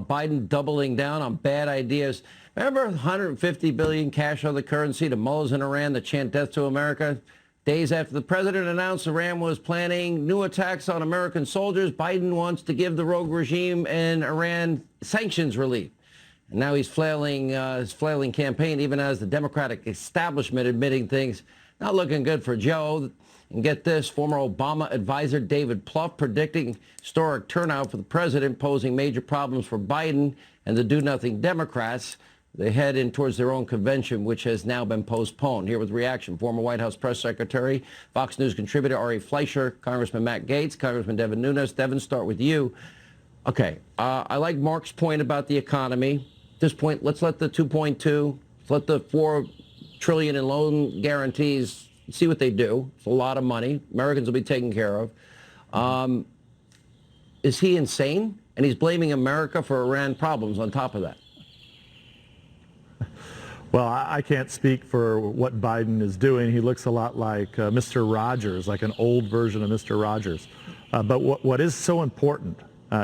about Biden doubling down on bad ideas. Remember 150 billion cash on the currency to mullahs in Iran that chant death to America? Days after the president announced Iran was planning new attacks on American soldiers, Biden wants to give the rogue regime in Iran sanctions relief. And now he's flailing his flailing campaign, even as the Democratic establishment admitting things not looking good for Joe. And get this, former Obama advisor David Plouffe predicting historic turnout for the president, posing major problems for Biden and the do-nothing Democrats. They head in towards their own convention, which has now been postponed. Here with reaction, former White House press secretary, Fox News contributor Ari Fleischer, Congressman Matt Gaetz, Congressman Devin Nunes. Devin, start with you. Okay, I like Mark's point about the economy. At this point, let's let the 2.2, let's let the $4 trillion in loan guarantees see what they do. It's a lot of money. Americans will be taken care of. Is he insane? And he's blaming America for Iran problems on top of that. Well, I can't speak for what Biden is doing. He looks a lot like Mr. Rogers, like an old version of Mr. Rogers. But what is so important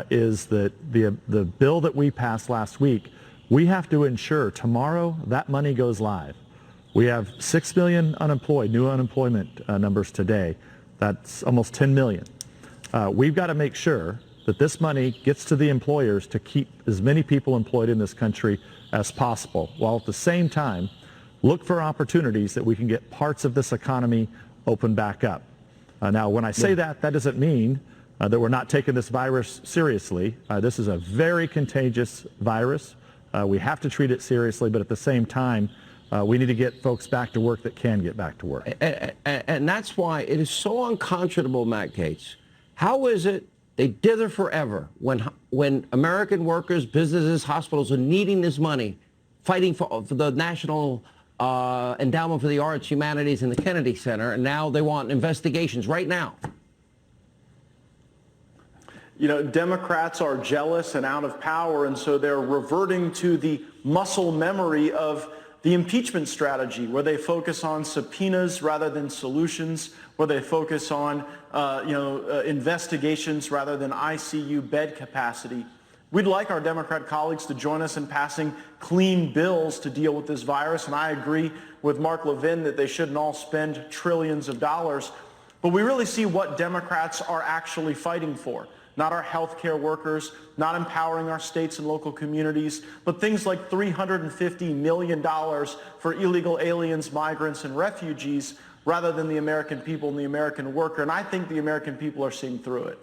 is that the bill that we passed last week, we have to ensure tomorrow that money goes live. We have 6 million unemployed, new unemployment numbers today. That's almost 10 million. We've got to make sure that this money gets to the employers to keep as many people employed in this country as possible, while at the same time look for opportunities that we can get parts of this economy open back up. Now, when I say that doesn't mean that we're not taking this virus seriously. This is a very contagious virus. We have to treat it seriously, but at the same time, we need to get folks back to work that can get back to work. And that's why it is so unconscionable, Matt Gaetz. How is it they dither forever when American workers, businesses, hospitals are needing this money, fighting for the National Endowment for the Arts, Humanities, and the Kennedy Center, and now they want investigations right now? You know, Democrats are jealous and out of power, and so they're reverting to the muscle memory of the impeachment strategy, where they focus on subpoenas rather than solutions, where they focus on investigations rather than ICU bed capacity. We'd like our Democrat colleagues to join us in passing clean bills to deal with this virus, and I agree with Mark Levin that they shouldn't all spend trillions of dollars. But we really see what Democrats are actually fighting for. Not our healthcare workers, not empowering our states and local communities, but things like $350 million for illegal aliens, migrants, and refugees, rather than the American people and the American worker. And I think the American people are seeing through it.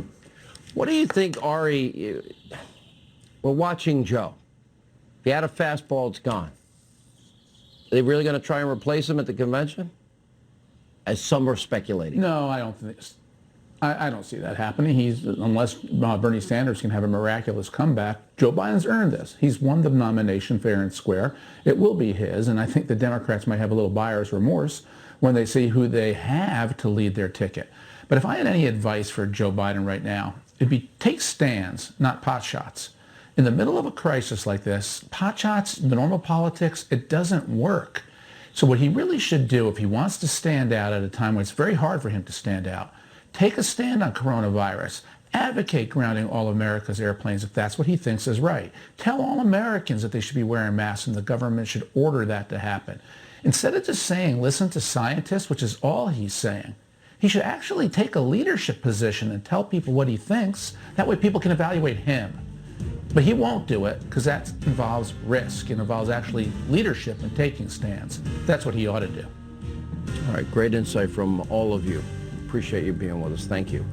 What do you think, Ari? We're watching Joe. If he had a fastball, it's gone. Are they really going to try and replace him at the convention? As some are speculating. No, I don't think so. I don't see that happening. Unless Bernie Sanders can have a miraculous comeback, Joe Biden's earned this. He's won the nomination fair and square. It will be his, and I think the Democrats might have a little buyer's remorse when they see who they have to lead their ticket. But if I had any advice for Joe Biden right now, it'd be take stands, not pot shots. In the middle of a crisis like this, pot shots, the normal politics, it doesn't work. So what he really should do if he wants to stand out at a time when it's very hard for him to stand out, take a stand on coronavirus. Advocate grounding all America's airplanes if that's what he thinks is right. Tell all Americans that they should be wearing masks and the government should order that to happen. Instead of just saying, listen to scientists, which is all he's saying, he should actually take a leadership position and tell people what he thinks. That way people can evaluate him. But he won't do it because that involves risk. It involves actually leadership and taking stands. That's what he ought to do. All right, great insight from all of you. Appreciate you being with us. Thank you.